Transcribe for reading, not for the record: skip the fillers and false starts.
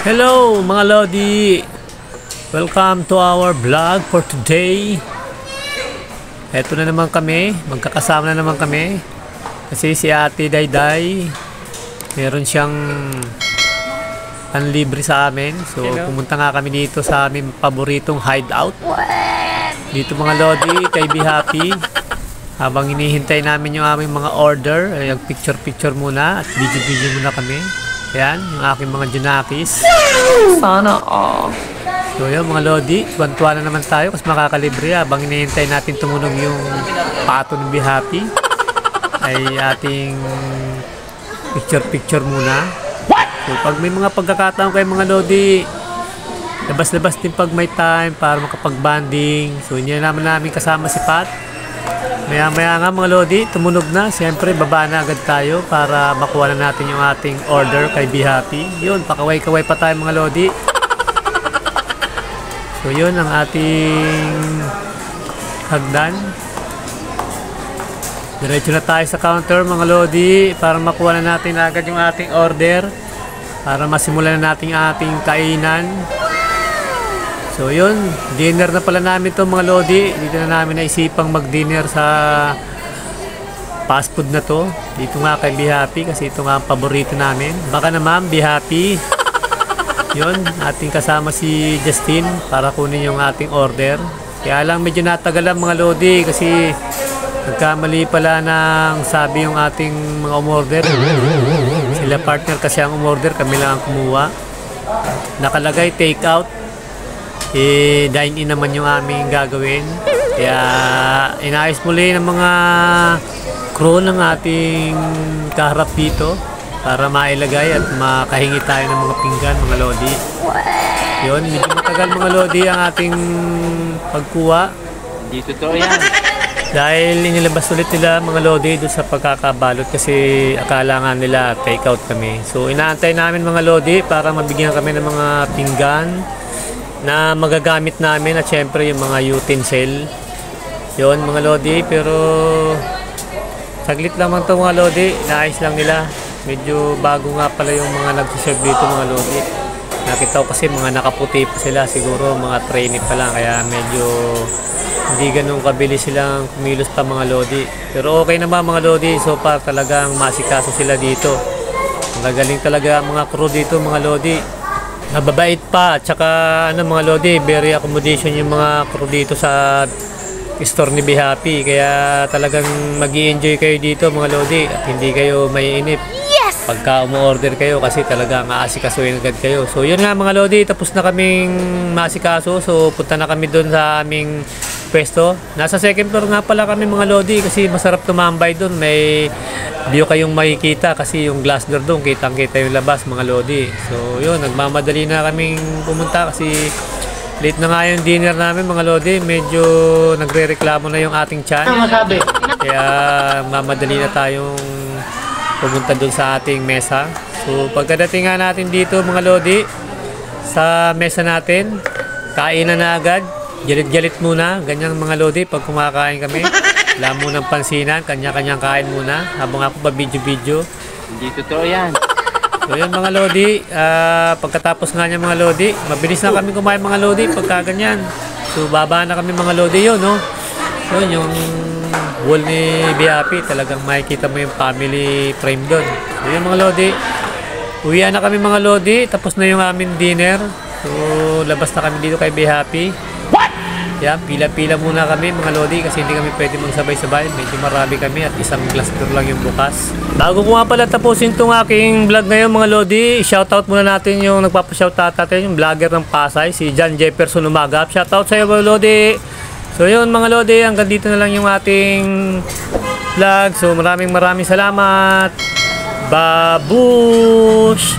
Hello mga Lodi! Welcome to our vlog for today. Eto na naman kami, magkakasama na naman kami. Kasi si Ate Dayday, meron siyang panlibre sa amin. So pumunta nga kami dito sa aming paboritong hideout. Dito mga Lodi, kay Be Happy. Habang hinihintay namin yung aming mga order, ay picture muna at video muna kami. Yan, yung aking mga junakis. Sana all. So yun mga Lodi, tuwan-tuwa na naman tayo kasi makakalibre. Habang hinihintay natin tumunog yung pato ng Be Happy, ay ating picture muna. So pag may mga pagkakataon kayo mga Lodi, labas-labas din pag may time para makapag-banding. So hindi na namin kasama si Pat. Maya nga mga Lodi, tumunog na. Siyempre baba na agad tayo para makuha na natin yung ating order kay Be Happy. Yun, pakaway-kaway pa tayo mga Lodi. So yun ang ating hagdan. Diretso na tayo sa counter mga Lodi para makuha na natin agad yung ating order, para masimulan na natin ang ating kainan. So yun, dinner na pala namin to mga Lodi. Dito na namin naisipang mag-dinner sa fast food na to. Dito nga kay Be Happy kasi ito nga ang paborito namin. Baka naman Be Happy. Yun, ating kasama si Justin para kunin yung ating order. Kaya lang medyo natagalan mga Lodi kasi nagkamali pala ng sabi yung ating mga umorder. Sila partner kasi ang umorder, kami lang ang kumuha. Nakalagay take out. Dine-in naman yung aming gagawin. Kaya inayos muli ng mga crew ng ating kaharap dito para mailagay at makahingi tayo ng mga pinggan mga Lodi. Yun, medyo matagal mga Lodi ang ating pagkuha. Hindi totoo yan. Dahil inilabas ulit nila mga Lodi doon sa pagkakabalot kasi akala nga nila take out kami. So inaantay namin mga Lodi para mabigyan kami ng mga pinggan na magagamit namin at syempre yung mga utensil. Yun mga Lodi, pero saglit lamang to mga Lodi, naayos lang nila. Medyo bago nga pala yung mga nagsiserve dito mga Lodi. Nakita ko kasi mga nakaputi pa sila, siguro mga trainee pa lang, kaya medyo hindi ganun kabilis silang kumilos pa mga Lodi. Pero okay naman mga Lodi, so far talagang masikaso sila dito. Magagaling talaga mga crew dito mga Lodi. Mababait pa at saka ano mga Lodi, very accommodation yung mga crew dito sa store ni Be Happy. Kaya talagang mag-i-enjoy kayo dito mga Lodi at hindi kayo maiinip pagka umu-order kayo kasi talagang aasikasuhin agad kayo. So yun nga mga Lodi, tapos na kaming maasikaso. So punta na kami doon sa aming pwesto. Nasa second floor nga pala kami mga Lodi kasi masarap tumambay doon. May view kayong makikita kasi yung glass door doon, kitang-kita yung labas mga Lodi. So yun, nagmamadali na kaming pumunta kasi late na nga yung dinner namin mga Lodi. Medyo nagre-reklamo na yung ating tiyan. Kaya mamadali na tayong pumunta doon sa ating mesa. So pagkadating nga natin dito mga Lodi sa mesa natin, kainan na agad. Galit-galit muna, ganyan mga Lodi pag kumakain kami. Wala munang pansinan, kanya-kanyang kain muna habang ako pa video. Hindi totoo yan. So yun mga Lodi, pagkatapos nga niya mga Lodi, mabilis na kami kumain mga Lodi pagka ganyan. So baba na kami mga Lodi yun, no? Yun yung wall ni Be Happy, talagang makikita mo yung family frame doon. So yun mga Lodi, uwian na kami mga Lodi, tapos na yung aming dinner. So labas na kami dito kay Be Happy. Yan, pila-pila muna kami mga Lodi kasi hindi kami pwede magsabay-sabay. Medyo marami kami at isang glass door lang yung bukas. Bago ko nga pala tapusin itong aking vlog ngayon mga Lodi, shoutout muna natin yung nagpapashoutout natin, yung vlogger ng Pasay, si John Jefferson Umagap. Shoutout sa iyo mga Lodi. So yun mga Lodi, hanggang dito na lang yung ating vlog. So maraming salamat. Babush!